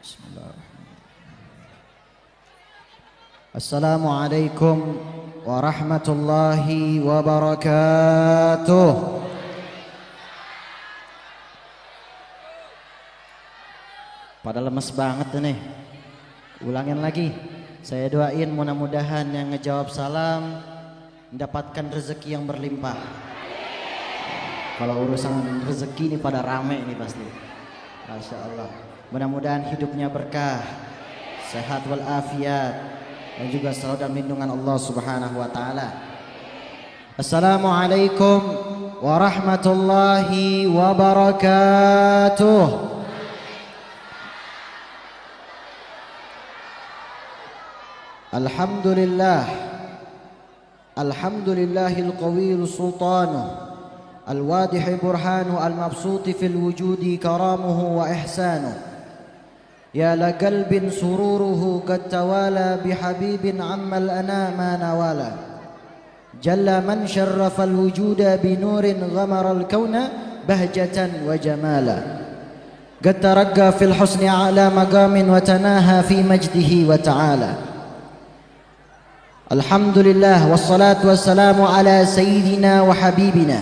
Bismillahirrahmanirrahim. Assalamualaikum warahmatullahi wabarakatuh. Pada lemes banget nih. Ulangin lagi. Saya doain mudah-mudahan yang ngejawab salam mendapatkan rezeki yang berlimpah. Kalau urusan rezeki ini pada rame ini pasti. Masya Allah. Mudah-mudahan hidupnya berkah, sehat walafiat, dan juga selalu dalam lindungan Allah Subhanahu wa taala. Assalamualaikum warahmatullahi wabarakatuh. Alhamdulillah. Alhamdulillahil qawiyul sultanuh. الواضح برهان المبسوط في الوجود كرامه وإحسانه يا لقلب سروره قد توالى بحبيب عم الأنا ما نوالا جل من شرف الوجود بنور غمر الكون بهجة وجمالا قد ترقى في الحسن أعلى مقام وتناهى في مجده وتعالى الحمد لله والصلاة والسلام على سيدنا وحبيبنا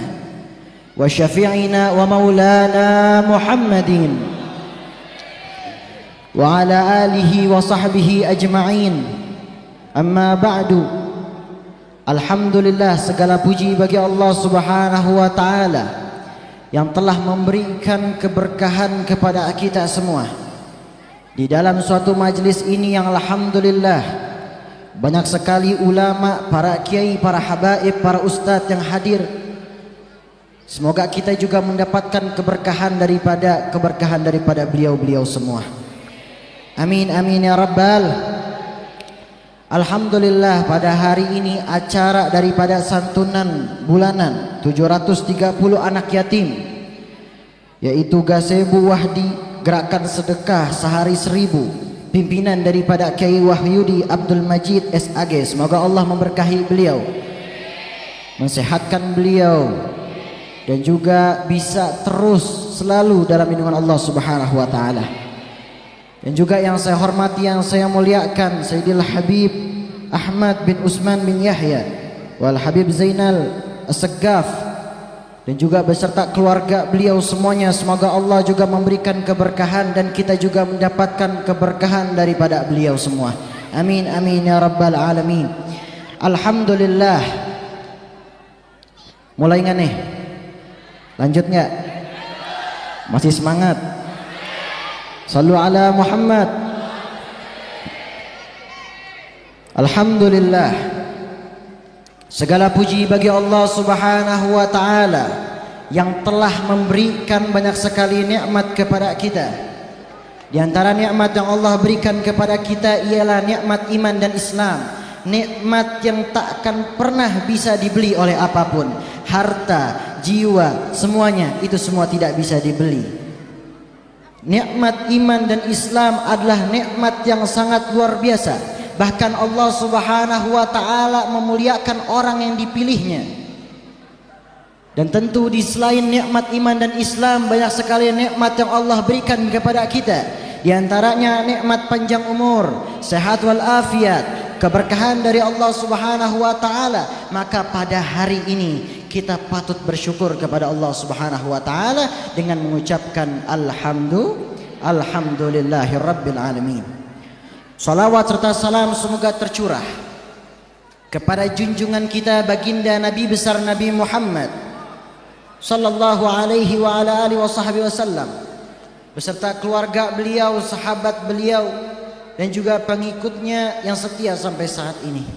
وشفيعنا ومولانا محمد وعلى آله وصحبه أجمعين أما بعد Alhamdulillah, segala puji bagi Allah Subhanahu wa taala yang telah memberikan keberkahan kepada kita semua di dalam suatu majlis ini yang alhamdulillah banyak sekali ulama, para kiai, para habaib, para ustadz yang hadir. Semoga kita juga mendapatkan keberkahan daripada beliau-beliau semua. Amin amin ya rabbal. Alhamdulillah, pada hari ini acara daripada santunan bulanan 730 anak yatim, yaitu Gazebo Wahdi Gerakan Sedekah Sehari 1000, pimpinan daripada Kiai Wahyudi Abdul Majid SAG. Semoga Allah memberkahi beliau, mensehatkan beliau, dan juga bisa terus selalu dalam lindungan Allah Subhanahu wa taala. Dan juga yang saya hormati, yang saya muliakan, Sayyidil Habib Ahmad bin Usman bin Yahya wal Habib Zainal As-Saggaf, dan juga beserta keluarga beliau semuanya. Semoga Allah juga memberikan keberkahan dan kita juga mendapatkan keberkahan daripada beliau semua. Amin amin ya rabbal alamin. Alhamdulillah. Mulai nggak nih? Lanjut nggak? Masih semangat? Sallu ala Muhammad. Alhamdulillah, segala puji bagi Allah Subhanahu wa taala yang telah memberikan banyak sekali nikmat kepada kita. Di antara nikmat yang Allah berikan kepada kita ialah nikmat iman dan Islam. Nikmat yang tak akan pernah bisa dibeli oleh apapun. Harta, jiwa, semuanya itu semua tidak bisa dibeli. Nikmat iman dan Islam adalah nikmat yang sangat luar biasa. Bahkan Allah Subhanahu wa taala memuliakan orang yang dipilihnya. Dan tentu di selain nikmat iman dan Islam, banyak sekali nikmat yang Allah berikan kepada kita. Di antaranya nikmat panjang umur, sehat walafiat, keberkahan dari Allah Subhanahu wa taala. Maka pada hari ini kita patut bersyukur kepada Allah Subhanahu wa taala dengan mengucapkan alhamdulillahirabbil alamin. Salawat serta salam semoga tercurah kepada junjungan kita baginda Nabi besar Nabi Muhammad sallallahu alaihi wa ala alihi wasallam, beserta keluarga beliau, sahabat beliau, dan juga pengikutnya yang setia sampai saat ini.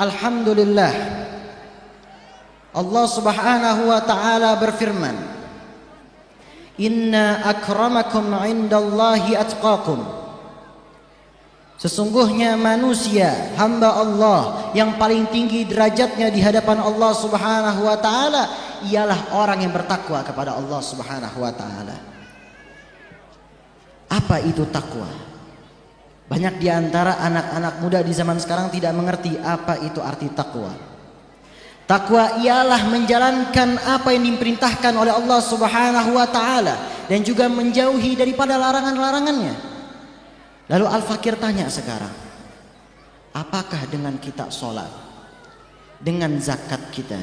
Alhamdulillah, Allah Subhanahu wa taala berfirman, "Inna akramakum 'indallahi atqakum." Sesungguhnya manusia, hamba Allah yang paling tinggi derajatnya di hadapan Allah Subhanahu wa taala ialah orang yang bertakwa kepada Allah Subhanahu wa taala. Apa itu takwa? Banyak di antara anak-anak muda di zaman sekarang tidak mengerti apa itu arti takwa. Takwa ialah menjalankan apa yang diperintahkan oleh Allah Subhanahu wa taala dan juga menjauhi daripada larangan-larangannya. Lalu Al-Fakir tanya sekarang, apakah dengan kita sholat, dengan zakat kita,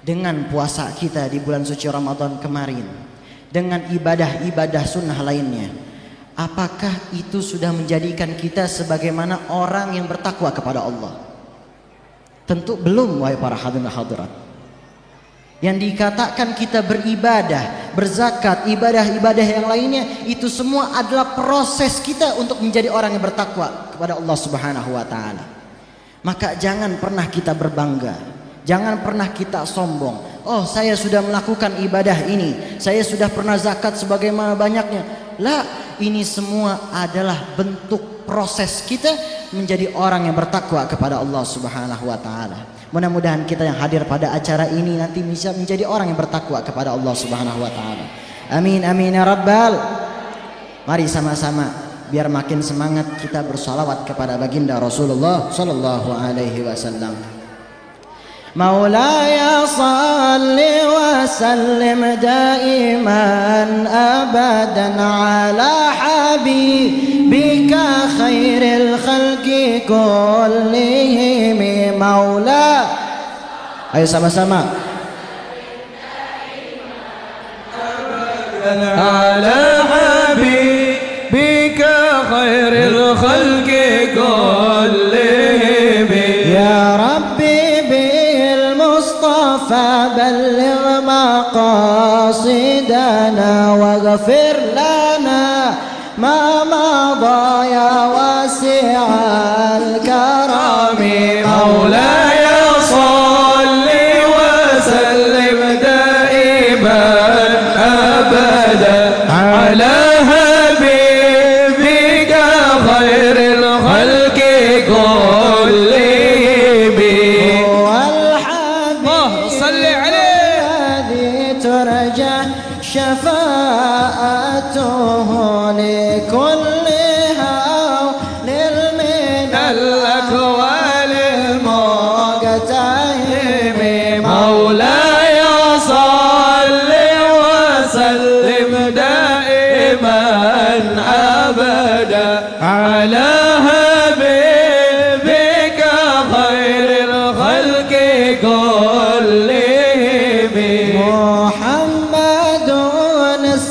dengan puasa kita di bulan suci Ramadan kemarin, dengan ibadah-ibadah sunnah lainnya, apakah itu sudah menjadikan kita sebagaimana orang yang bertakwa kepada Allah? Tentu belum, wahai para hadirin hadirat. Yang dikatakan kita beribadah, berzakat, ibadah-ibadah yang lainnya, itu semua adalah proses kita untuk menjadi orang yang bertakwa kepada Allah Subhanahu wa taala. Maka jangan pernah kita berbangga, jangan pernah kita sombong. Oh, saya sudah melakukan ibadah ini, saya sudah pernah zakat sebagaimana banyaknya. Lah, ini semua adalah bentuk proses kita menjadi orang yang bertakwa kepada Allah Subhanahu wa taala. Mudah-mudahan kita yang hadir pada acara ini nanti bisa menjadi orang yang bertakwa kepada Allah Subhanahu wa taala. Amin amin ya rabbal. Mari sama-sama biar makin semangat kita bersalawat kepada baginda Rasulullah sallallahu alaihi wasallam. Maulaya salli wa sallim daiman abadan ala habibika khairil khalqi kullihim. Maula, ayo sama-sama. Ala habibika khairil khalqi kullihim. Ya Rabbi bil Mustafa balligh maqasidana waghfir lana ma madha ya wasi'al karami. مولاي صل وسلم دائما أبدا على حبيبك خير الخلق كلهم. والحبيب صل عليه الذي ترجى شفاعته لكل هول من الأكوان المقتحم. مولاي صل وسلم دائما أبدا على حبيبك خير الخلق كلهم. محمد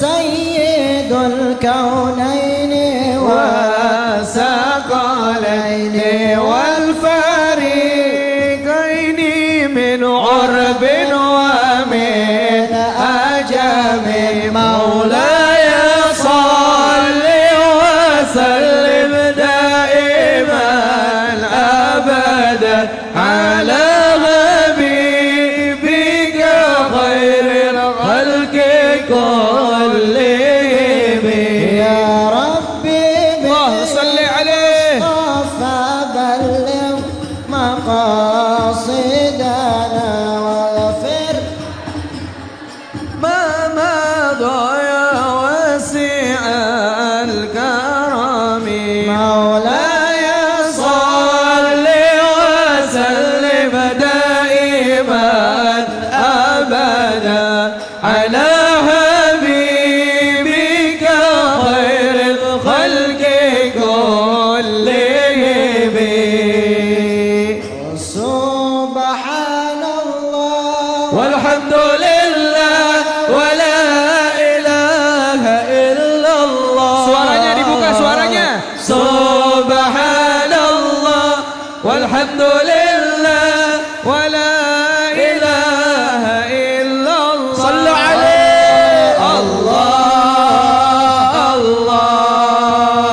سيد الكونين والثقلين والفريقين من عرب ومن أجم. مولاي صل وسلم دائما أبدا على حبيبك خير الخلق كلهم. يا ربي صل عليه بالمصطفى بلغ مقاصدنا واغفر ما مضى يا واسع الكرم. مولاي صل وسلم دائما أبدا على حبيبك خير الخلق كلهم. سبحان الله والحمد لله ولا إله إلا الله. Suaranya dibuka suaranya. Subhanallah walhamdulillah wala ilaha illallah. Sallu alaihi. Allah Allah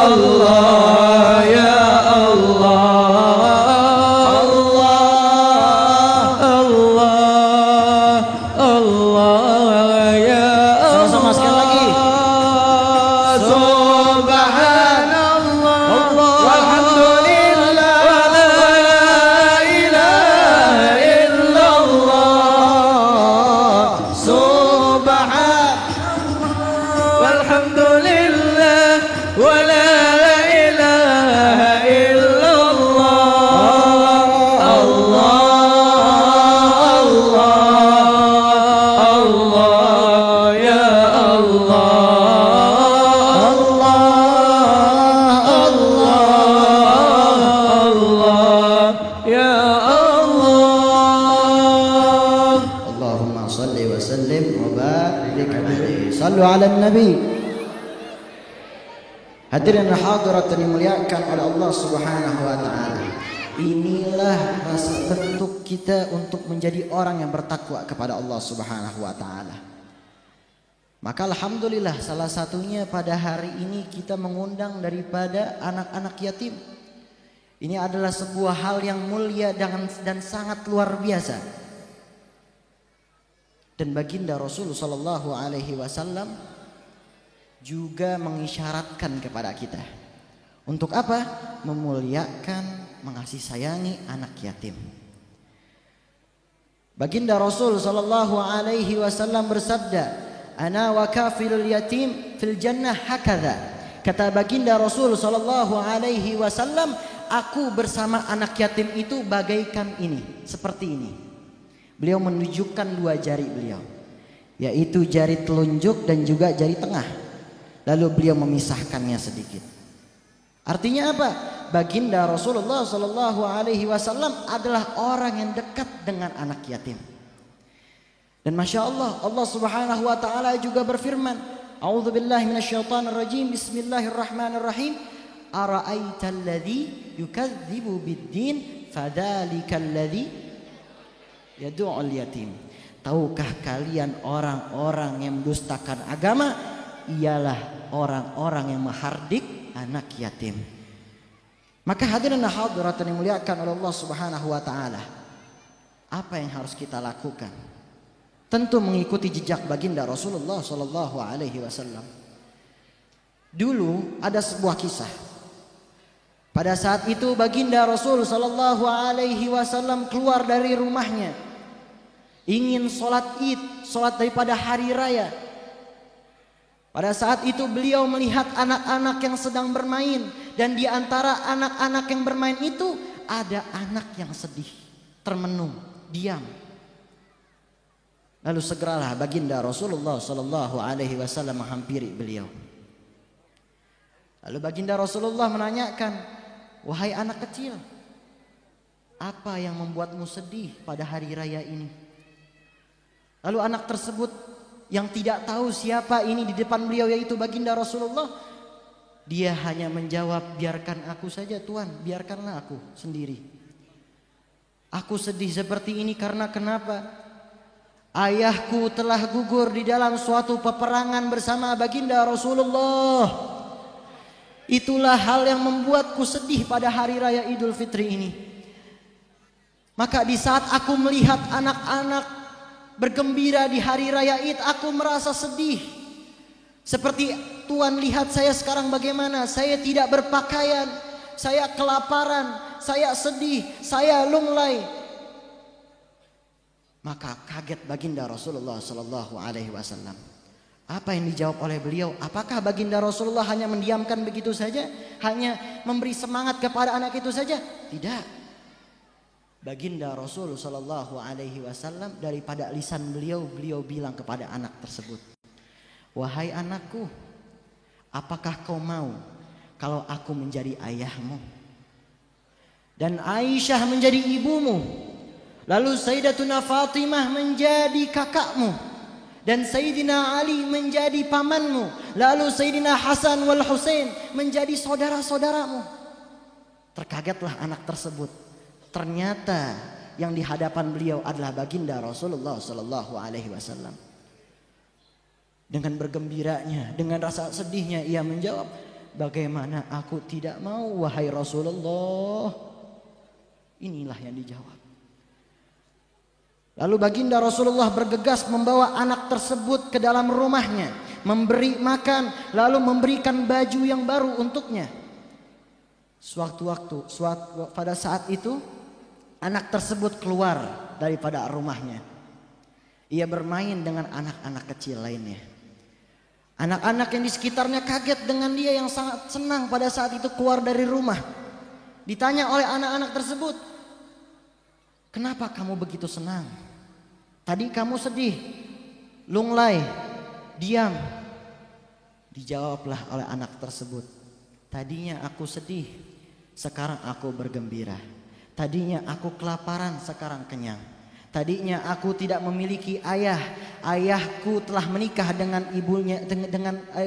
Allah ya Allah Allah Allah ya Allah. Sama-sama sekali lagi. Subhanallah walhamdulillah wala ilaha illallah. Subhanallah walhamdulillah wala ilaha illallah. Allah Allah Allah ya Allah Hadirin hadirat yang dimuliakan oleh Allah Subhanahu wa taala. Inilah rasa bentuk kita untuk menjadi orang yang bertakwa kepada Allah Subhanahu wa taala. Maka alhamdulillah salah satunya pada hari ini kita mengundang daripada anak-anak yatim. Ini adalah sebuah hal yang mulia dan sangat luar biasa. Dan baginda Rasul sallallahu alaihi wasallam juga mengisyaratkan kepada kita untuk apa? Memuliakan, mengasihi sayangi anak yatim. Baginda Rasul sallallahu alaihi wasallam bersabda, "Ana wa kafilul yatim fil jannah hakadha." Kata baginda Rasul sallallahu alaihi wasallam, aku bersama anak yatim itu bagaikan ini, seperti ini. Beliau menunjukkan dua jari beliau, yaitu jari telunjuk dan juga jari tengah. Lalu beliau memisahkannya sedikit. Artinya apa? Baginda Rasulullah sallallahu alaihi wasallam adalah orang yang dekat dengan anak yatim. Dan masya Allah, Allah Subhanahu wa taala juga berfirman, "A'udzubillahi minasyaitonirrajim. Bismillahirrahmanirrahim. Ara'aital ladzi yukadzibu bid-din fadzalikal ladzi yad'ul yatim." Tahukah kalian orang-orang yang mendustakan agama? Ialah orang-orang yang menghardik anak yatim. Maka hadirin hadirat yang dimuliakan oleh Allah Subhanahu wa taala, apa yang harus kita lakukan? Tentu mengikuti jejak baginda Rasulullah sallallahu alaihi wasallam. Dulu ada sebuah kisah. Pada saat itu baginda Rasul sallallahu alaihi wasallam keluar dari rumahnya, ingin sholat Id, sholat daripada hari raya. Pada saat itu beliau melihat anak-anak yang sedang bermain, dan di antara anak-anak yang bermain itu ada anak yang sedih, termenung, diam. Lalu segeralah baginda Rasulullah sallallahu alaihi wasallam menghampiri beliau. Lalu baginda Rasulullah menanyakan, "Wahai anak kecil, apa yang membuatmu sedih pada hari raya ini?" Lalu anak tersebut yang tidak tahu siapa ini di depan beliau, yaitu baginda Rasulullah, dia hanya menjawab, "Biarkan aku saja Tuhan, biarkanlah aku sendiri. Aku sedih seperti ini karena kenapa? Ayahku telah gugur di dalam suatu peperangan bersama baginda Rasulullah. Itulah hal yang membuatku sedih pada hari raya Idul Fitri ini. Maka di saat aku melihat anak-anak bergembira di hari raya Id, aku merasa sedih. Seperti Tuhan lihat saya sekarang bagaimana, saya tidak berpakaian, saya kelaparan, saya sedih, saya lunglai." Maka kaget baginda Rasulullah sallallahu alaihi wasallam. Apa yang dijawab oleh beliau? Apakah baginda Rasulullah hanya mendiamkan begitu saja? Hanya memberi semangat kepada anak itu saja? Tidak. Baginda Rasul sallallahu alaihi wasallam daripada lisan beliau bilang kepada anak tersebut, "Wahai anakku, apakah kau mau kalau aku menjadi ayahmu dan Aisyah menjadi ibumu, lalu Sayyidatuna Fatimah menjadi kakakmu dan Sayyidina Ali menjadi pamanmu, lalu Sayyidina Hasan wal Husain menjadi saudara-saudaramu?" Terkagetlah anak tersebut. Ternyata yang di hadapan beliau adalah baginda Rasulullah sallallahu alaihi wasallam. Dengan bergembiranya, dengan rasa sedihnya ia menjawab, "Bagaimana aku tidak mau wahai Rasulullah?" Inilah yang dijawab. Lalu baginda Rasulullah bergegas membawa anak tersebut ke dalam rumahnya, memberi makan, lalu memberikan baju yang baru untuknya. Pada saat itu anak tersebut keluar daripada rumahnya. Ia bermain dengan anak-anak kecil lainnya. Anak-anak yang di sekitarnya kaget dengan dia yang sangat senang pada saat itu keluar dari rumah. Ditanya oleh anak-anak tersebut, "Kenapa kamu begitu senang? Tadi kamu sedih, lunglai, diam." Dijawablah oleh anak tersebut, "Tadinya aku sedih, sekarang aku bergembira. Tadinya aku kelaparan, sekarang kenyang. Tadinya aku tidak memiliki ayah. Ayahku telah menikah dengan ibunya,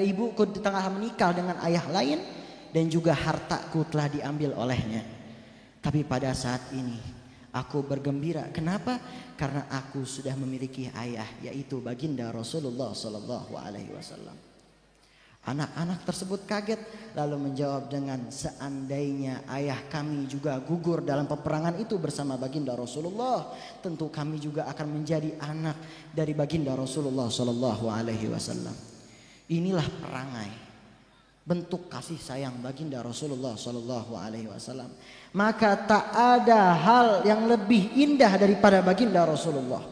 ibuku telah menikah dengan ayah lain, dan juga hartaku telah diambil olehnya. Tapi pada saat ini aku bergembira. Kenapa? Karena aku sudah memiliki ayah, yaitu baginda Rasulullah sallallahu alaihi wasallam. Anak-anak tersebut kaget lalu menjawab dengan, seandainya ayah kami juga gugur dalam peperangan itu bersama baginda Rasulullah, tentu kami juga akan menjadi anak dari baginda Rasulullah sallallahu alaihi wasallam. Inilah perangai, bentuk kasih sayang baginda Rasulullah sallallahu alaihi wasallam. Maka tak ada hal yang lebih indah daripada baginda Rasulullah.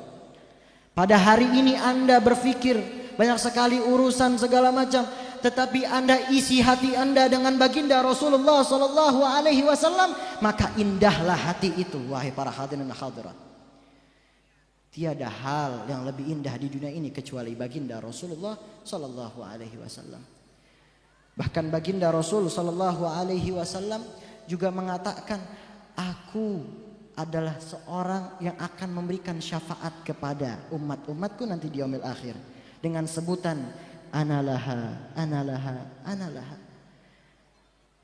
Pada hari ini Anda berpikir banyak sekali urusan segala macam, tetapi Anda isi hati Anda dengan baginda Rasulullah sallallahu alaihi wasallam, maka indahlah hati itu, wahai para hadirin dan hadirat. Tiada hal yang lebih indah di dunia ini kecuali baginda Rasulullah sallallahu alaihi wasallam. Bahkan baginda Rasul sallallahu alaihi wasallam juga mengatakan, aku adalah seorang yang akan memberikan syafaat kepada umat-umatku nanti di yaumil akhir dengan sebutan analaha, analaha, analaha.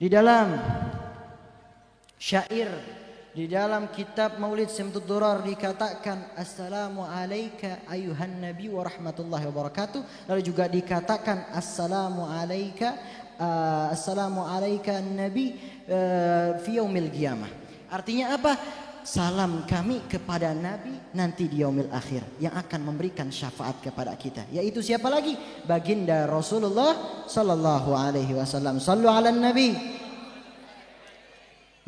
Di dalam syair, di dalam kitab Maulid Simtud Durar dikatakan, assalamu alayka ayuhan nabi wa rahmatullahi wa barakatuh. Lalu juga dikatakan assalamu alayka nabi fi yaumil qiyamah. Artinya apa? Salam kami kepada Nabi nanti di yaumil akhir yang akan memberikan syafaat kepada kita, yaitu siapa lagi? Baginda Rasulullah sallallahu alaihi wasallam. Sallu ala nabi.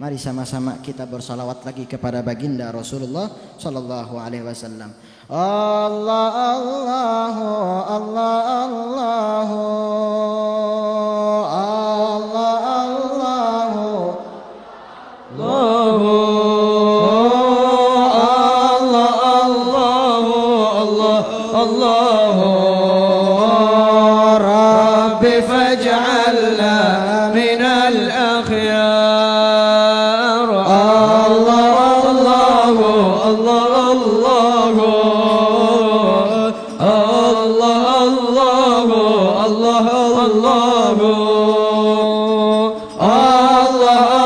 Mari sama-sama kita bersalawat lagi kepada baginda Rasulullah sallallahu alaihi wasallam. Allah Allahu Allah Allahu Allah Allahu Allahu Rabbi faj'alna minal akhyar. Allah Allahu Allah Allahu Allah Allahu Allah Allahu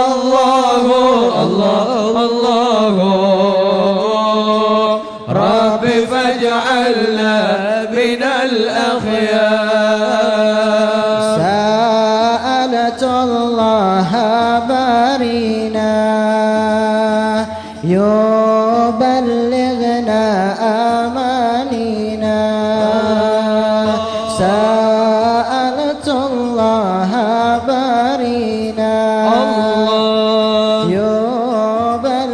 Allah Allahu Allah Allahu Rabbi faj'alna minal akhyar. Sa'alatullah barina yuballighna amanina. Sa'alatullah barina yuballighna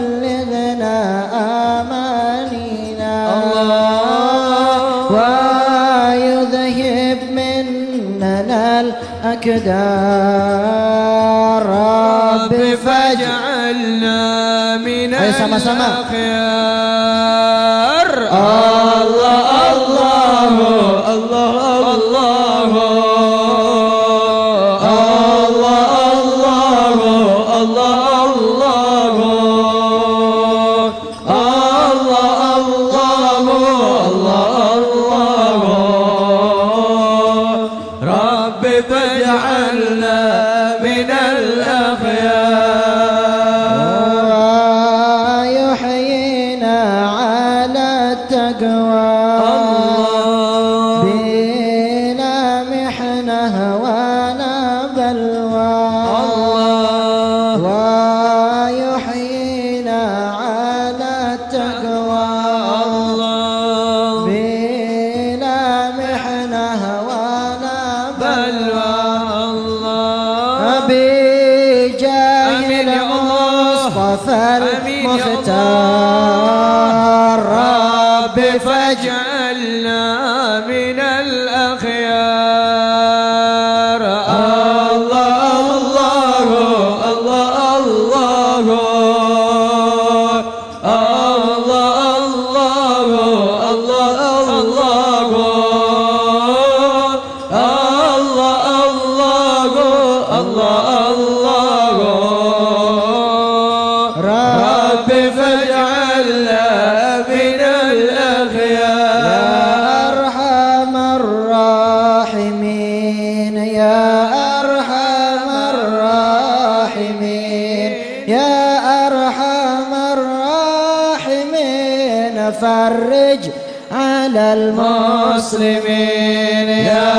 amanina wa yudhhib minnana al-akdar. Rabbi faj'alna minal akhyar. Allah Allahu Allah Allahu Allah Allahu Allah Allahu Allah Allahu Allah Allahu Rabbi faj'alna minal akhyar. Yuhyina ala taqwa bila mihnah wala balwa. Wa yuhyina ala taqwa bila mihnah wala balwa. بجاه المصطفى المختار. رب فاجعلنا من الأخيار. الله الله الله الله الله الله الله الله رب فاجعلنا من أرحم الراحمين يا أرحم الراحمين فرج على المسلمين يا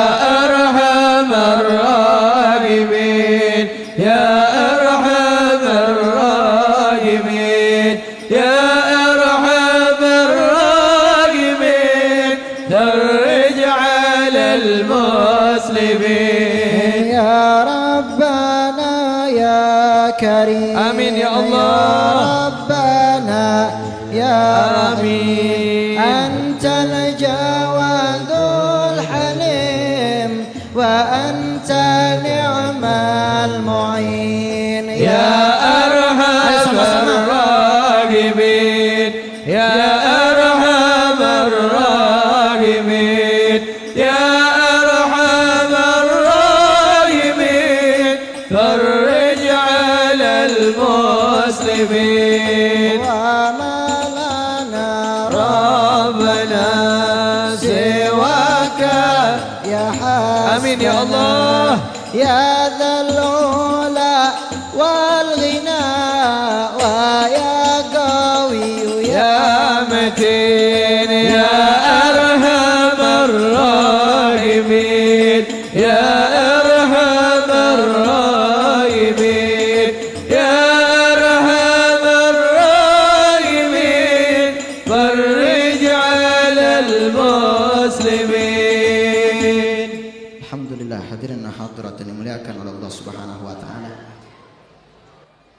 أرحم الراحمين يا أرحم الراحمين يا أرحم الراحمين فرج على المسلمين يا ربنا يا كريم آمين يا الله. يا ربنا يا آمين. أنت الجواد الحليم وأنت نعم المعين يا أرحم الراحمين يا أرحم الراحمين يا أرحم الراحمين فرج على المسلمين وما لنا ربنا سواك يا حسن آمين يا الله. يا ذا العلا والغنى ويا قوي يا متين يا أرحم الراحمين يا أرحم الراحمين يا أرحم الراحمين فرج على المسلمين. Alhamdulillah, hadirin hadirat yang dimuliakan oleh Allah Subhanahu wa taala.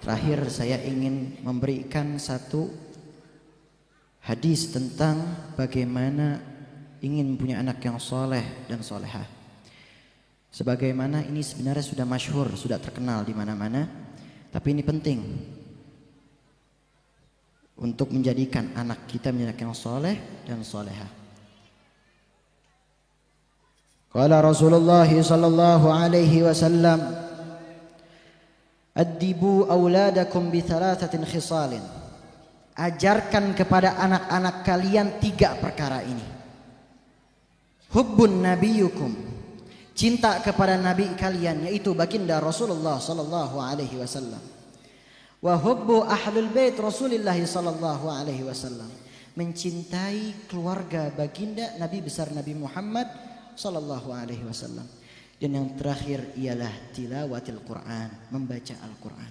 Terakhir saya ingin memberikan satu hadis tentang bagaimana ingin punya anak yang soleh dan solehah. Sebagaimana ini sebenarnya sudah masyhur, sudah terkenal di mana-mana, tapi ini penting untuk menjadikan anak kita menjadi anak yang soleh dan solehah. Qala Rasulullah sallallahu alaihi wasallam, "Addibu auladakum bi thalathatin khisalin." Ajarkan kepada anak-anak kalian 3 perkara ini. Hubbun nabiyukum, cinta kepada nabi kalian yaitu baginda Rasulullah sallallahu alaihi wasallam. Wa hubbu ahlul bait Rasulillah sallallahu alaihi wasallam, mencintai keluarga baginda Nabi besar Nabi Muhammad sallallahu alaihi wasallam. Dan yang terakhir ialah tilawatil Quran, membaca Al-Quran.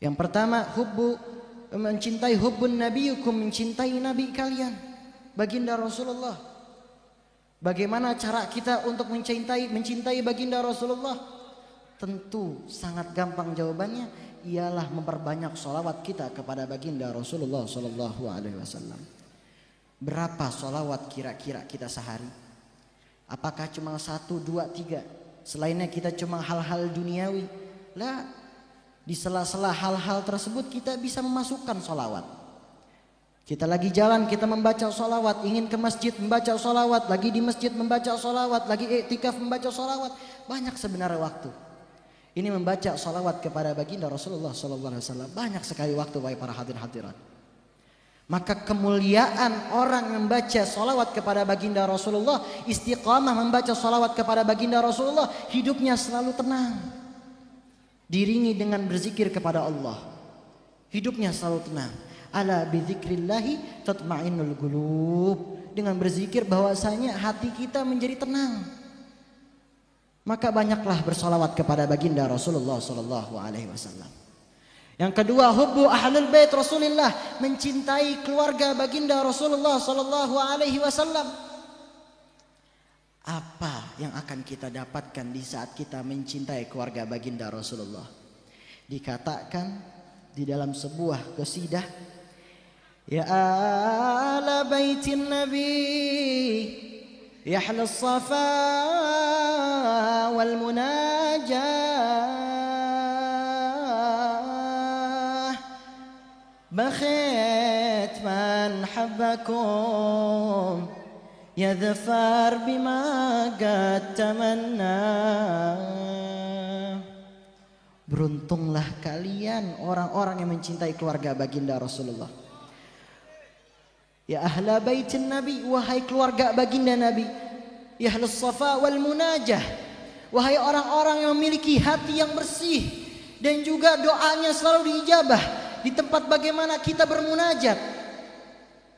Yang pertama mencintai hubbun nabiyukum, mencintai nabi kalian baginda Rasulullah. Bagaimana cara kita untuk mencintai baginda Rasulullah? Tentu sangat gampang jawabannya, ialah memperbanyak sholawat kita kepada baginda Rasulullah sallallahu alaihi wasallam. Berapa sholawat kira-kira kita sehari? Apakah cuma 1, 2, 3? Selainnya kita cuma hal-hal duniawi? Lah, di sela-sela hal-hal tersebut kita bisa memasukkan sholawat. Kita lagi jalan, kita membaca sholawat. Ingin ke masjid, membaca sholawat. Lagi di masjid, membaca sholawat. Lagi iktikaf, membaca sholawat. Banyak sebenarnya waktu. Ini membaca sholawat kepada baginda Rasulullah SAW. Banyak sekali waktu, wahai para hadirin hadirat. Maka kemuliaan orang membaca sholawat kepada baginda Rasulullah, istiqamah membaca sholawat kepada baginda Rasulullah, hidupnya selalu tenang, diringi dengan berzikir kepada Allah, hidupnya selalu tenang. Ala bidzikrillahi tatma'innul qulub, dengan berzikir bahwasanya hati kita menjadi tenang. Maka banyaklah bersolawat kepada baginda Rasulullah sallallahu alaihi wasallam. Yang kedua, hubbu ahlul bait Rasulillah, mencintai keluarga baginda Rasulullah sallallahu alaihi wasallam. Apa yang akan kita dapatkan di saat kita mencintai keluarga baginda Rasulullah? Dikatakan di dalam sebuah qasidah, ya ala baitin nabi yahla as-safa wal munajah, بخيت من حبكم يظفر بما قد تمنى. Beruntunglah kalian orang-orang yang mencintai keluarga baginda Rasulullah. Ya ahla baitin nabi, wahai keluarga baginda nabi, ya ahlus safa wal munajah, Wahai orang-orang yang memiliki hati yang bersih dan juga doanya selalu diijabah di tempat bagaimana kita bermunajat.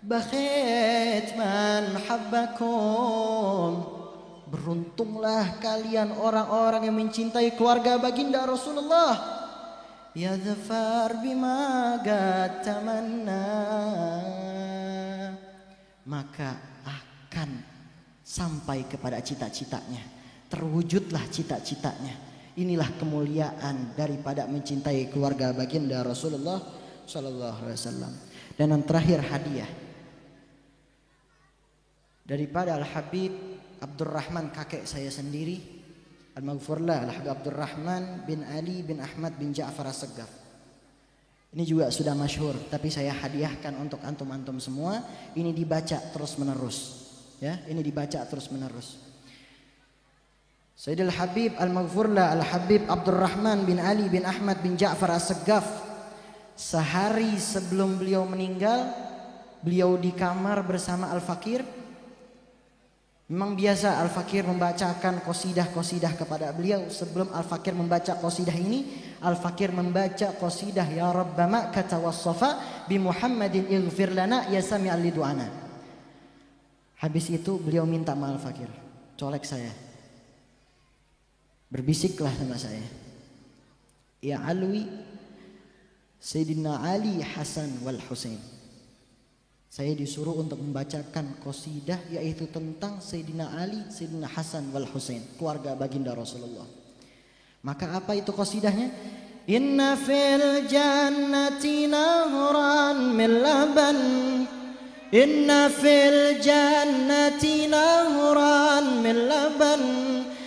Bakhit man habbakum. Beruntunglah kalian orang-orang yang mencintai keluarga baginda Rasulullah. Ya dhafar bima tamanna. Maka akan sampai kepada cita-citanya. Terwujudlah cita-citanya. Inilah kemuliaan daripada mencintai keluarga baginda Rasulullah sallallahu alaihi wasallam. Dan yang terakhir hadiah daripada Al-Habib Abdurrahman, kakek saya sendiri, Al-Maghfurlah Al-Habib Abdurrahman bin Ali bin Ahmad bin Ja'far As-Saggaf. Ini juga sudah masyhur, tapi saya hadiahkan untuk antum-antum semua. Ini dibaca terus menerus, ya. Ini dibaca terus menerus. Sayyidul Habib Al-Maghfurlah Al-Habib Abdurrahman bin Ali bin Ahmad bin Ja'far As-Saggaf, sehari sebelum beliau meninggal, beliau di kamar bersama Al-Fakir. Memang biasa Al-Fakir membacakan qasidah-qasidah kepada beliau. Sebelum Al-Fakir membaca qasidah ini, Al-Fakir membaca qasidah Ya Rabbama katawassafa bi Muhammadin ighfir lana ya sami'al lidu'ana. Habis itu beliau minta sama Al-Fakir, colek saya, berbisiklah sama saya, ya Alwi Sayyidina Ali Hasan wal Husain. Saya disuruh untuk membacakan qasidah yaitu tentang Sayyidina Ali, Sayyidina Hasan wal Husain, keluarga baginda Rasulullah. Maka apa itu qasidahnya? Inna fil jannati nahran min laban. Inna fil jannati nahran min laban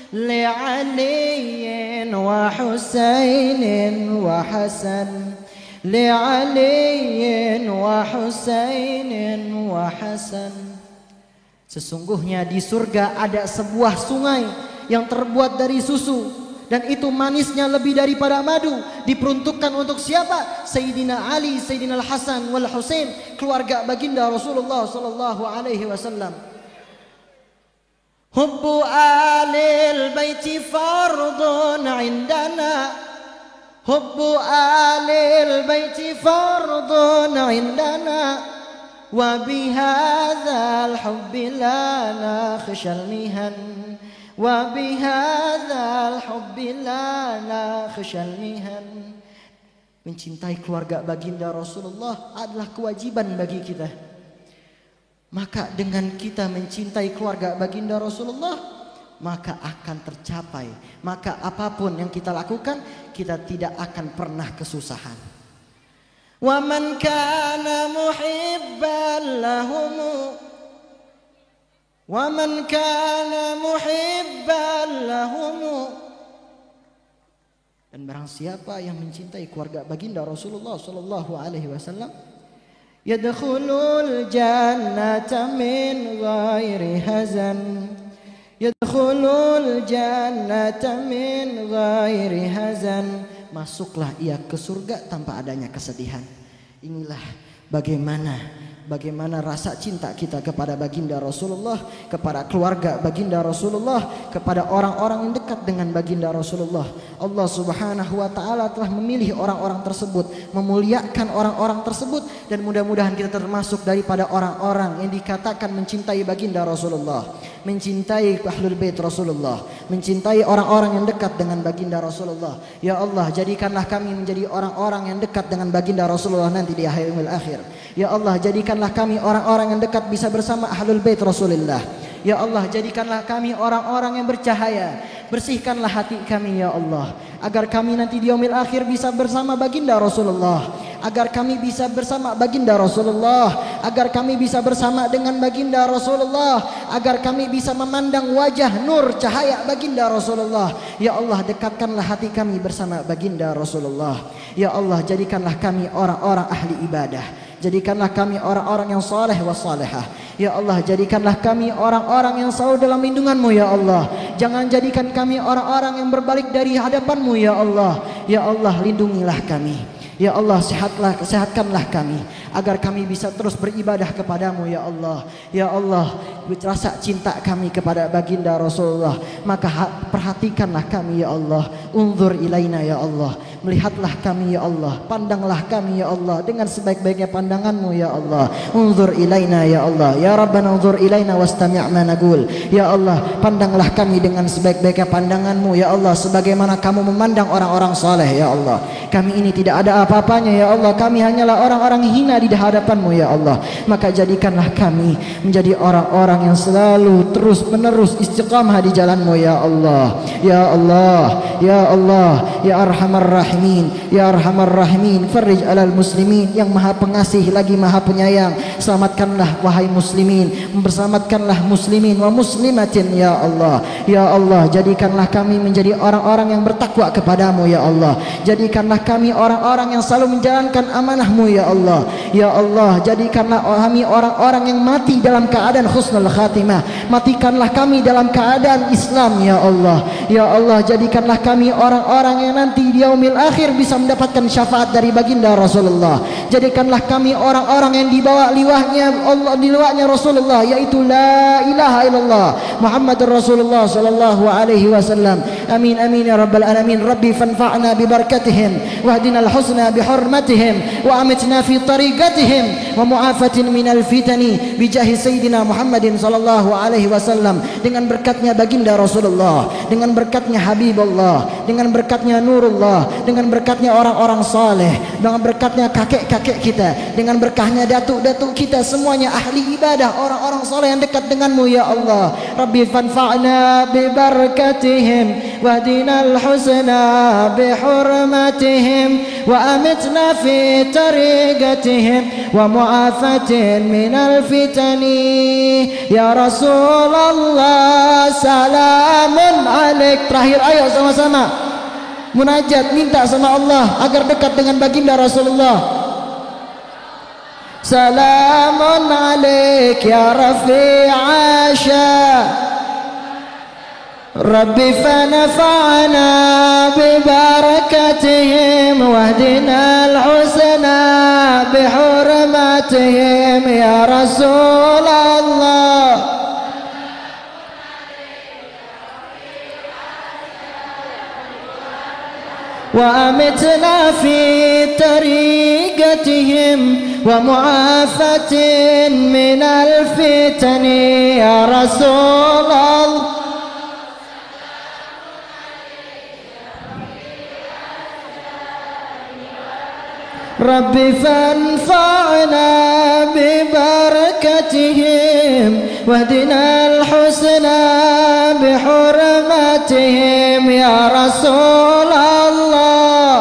li aliyin wa Husainin wa Hasan. li'aliyin wa Husainin wa Hasan. Sesungguhnya di surga ada sebuah sungai yang terbuat dari susu, dan itu manisnya lebih daripada madu. Diperuntukkan untuk siapa? Sayyidina Ali, Sayyidina Al-Hasan wal Husain, keluarga baginda Rasulullah sallallahu alaihi wasallam. Hubbu alil baiti fardun indana. Hubbu alil baiti fardun indana. Wa bihadzal hubbi la nakhshal mihan. Wa bihadzal hubbi la nakhshal mihan. Mencintai keluarga baginda Rasulullah adalah kewajiban bagi kita. Maka dengan kita mencintai keluarga baginda Rasulullah, maka akan tercapai. Maka apapun yang kita lakukan, kita tidak akan pernah kesusahan. Wa man kana muhibban lahum, wa man kana muhibban lahum, dan barang siapa yang mencintai keluarga baginda Rasulullah sallallahu alaihi wasallam, yadkhulul jannata min ghairi hazan. Yadkhulul jannata min ghairi hazan. Masuklah ia ke surga tanpa adanya kesedihan. Inilah bagaimana rasa cinta kita kepada baginda Rasulullah, kepada keluarga baginda Rasulullah, kepada orang-orang yang dekat dengan baginda Rasulullah. Allah Subhanahu wa taala telah memilih orang-orang tersebut, memuliakan orang-orang tersebut, dan mudah-mudahan kita termasuk daripada orang-orang yang dikatakan mencintai baginda Rasulullah, mencintai ahlul bait Rasulullah, mencintai orang-orang yang dekat dengan baginda Rasulullah. Ya Allah, jadikanlah kami menjadi orang-orang yang dekat dengan baginda Rasulullah nanti di yaumil akhir. Ya Allah, jadikanlah kami orang-orang yang dekat bisa bersama ahlul bait Rasulullah. Ya Allah, jadikanlah kami orang-orang yang bercahaya. Bersihkanlah hati kami ya Allah, agar kami nanti di yaumil akhir bisa bersama baginda Rasulullah, agar kami bisa bersama baginda Rasulullah, agar kami bisa bersama dengan baginda Rasulullah, agar kami bisa memandang wajah nur cahaya baginda Rasulullah. Ya Allah, dekatkanlah hati kami bersama baginda Rasulullah. Ya Allah, jadikanlah kami orang-orang ahli ibadah. Jadikanlah kami orang-orang yang saleh wa salihah. Ya Allah, jadikanlah kami orang-orang yang selalu dalam lindungan-Mu ya Allah. Jangan jadikan kami orang-orang yang berbalik dari hadapan-Mu ya Allah. Ya Allah, lindungilah kami. Ya Allah, sehatkanlah kami agar kami bisa terus beribadah kepadamu ya Allah. Ya Allah, rasa cinta kami kepada baginda Rasulullah, maka perhatikanlah kami ya Allah. Unzur ilaina ya Allah, melihatlah kami ya Allah, pandanglah kami ya Allah dengan sebaik-baiknya pandanganmu ya Allah. Unzur ilaina ya Allah, ya Rabbana unzur ilaina wastami' ma naqul. Ya Allah, pandanglah kami dengan sebaik-baiknya pandanganmu ya Allah, sebagaimana kamu memandang orang-orang saleh ya Allah. Kami ini tidak ada apa-apanya ya Allah, kami hanyalah orang-orang hina di hadapanmu ya Allah. Maka jadikanlah kami menjadi orang-orang yang selalu terus menerus istiqamah di jalanmu ya Allah. Ya Allah, ya Allah, ya Arhamar Rahimin, ya Arhamar Rahimin, farij alal muslimin, yang maha pengasih lagi maha penyayang. Selamatkanlah wahai muslimin, berselamatkanlah muslimin wa muslimatin ya Allah. Ya Allah, jadikanlah kami menjadi orang-orang yang bertakwa kepadamu ya Allah. Jadikanlah kami orang-orang yang selalu menjalankan amanahmu ya Allah. Ya Allah, jadikanlah kami orang-orang yang mati dalam keadaan husnul khatimah. Matikanlah kami dalam keadaan Islam ya Allah. Ya Allah, jadikanlah kami orang-orang yang nanti di yaumil akhir bisa mendapatkan syafaat dari baginda Rasulullah. Jadikanlah kami orang-orang yang dibawa liwahnya Allah, di liwahnya Rasulullah, yaitu la ilaha illallah Muhammadur Rasulullah sallallahu alaihi wasallam. Amin amin ya rabbal alamin. Rabbi fanfa'na bi barakatihim wahdina al-husna bi hurmatihim wa amitna fi tariqatihim wa mu'afatin minal fitani bi jahi sayyidina Muhammadin sallallahu alaihi wasallam. Dengan berkatnya baginda Rasulullah, dengan berkatnya Habibullah, dengan berkatnya Nurullah, dengan berkatnya orang-orang saleh, dengan berkatnya kakek-kakek kita, dengan berkahnya datuk-datuk kita, semuanya ahli ibadah, orang-orang saleh yang dekat denganmu ya Allah. Rabbi fanfa'na bi barakatihim wahdina al-husna bi hurmatihim wa amitna fi tariqatihim wa mu'afatin minal fitani ya Rasulullah salamun alaik. Terakhir ayo sama-sama munajat, minta sama Allah agar dekat dengan baginda Rasulullah. Salamun alaik ya Rafi'a Rabbi fanafa'na bi barakatihim wahdina al-husna bi hurmatihim ya Rasulullah. وأمتنا في طريقتهم ومعافاة من الفتن يا رسول الله. ربي فانفعنا ببركتهم واهدنا الحسنى بحرمتهم يا رسول الله.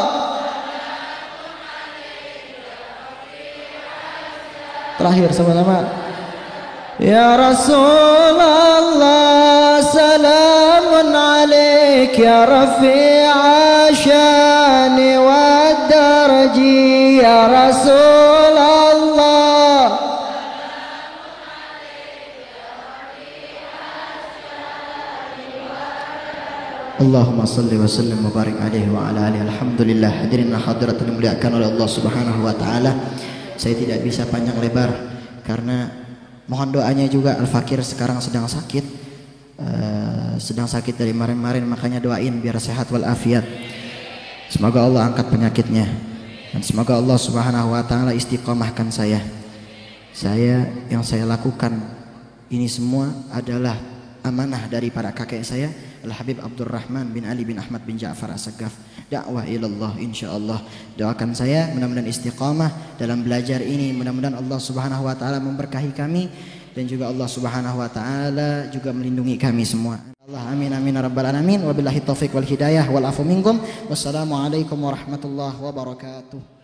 Terakhir sama-sama. Ya Rasulullah salamun alaik ya Rafi'a syani wa darji ya Rasulullah. Allahumma salli wa sallim wa barik alaihi wa ala alihi. Alhamdulillah, hadirin hadirat dimuliakan oleh Allah Subhanahu wa taala. Saya tidak bisa panjang lebar karena mohon doanya juga. Al-Fakir sekarang sedang sakit, dari kemarin-kemarin, makanya doain biar sehat walafiat. Semoga Allah angkat penyakitnya dan semoga Allah Subhanahu wa taala istiqomahkan saya. Yang saya lakukan ini semua adalah amanah dari para kakek saya, Al-Habib Abdurrahman bin Ali bin Ahmad bin Ja'far As-Saggaf. Dakwah ilallah insyaallah. Doakan saya mudah-mudahan istiqamah dalam belajar ini. Mudah-mudahan Allah Subhanahu wa taala memberkahi kami dan juga Allah Subhanahu wa taala juga melindungi kami semua. Allah amin amin ya rabbal alamin. Wabillahi taufik wal hidayah wal afu minkum. Wassalamualaikum warahmatullahi wabarakatuh.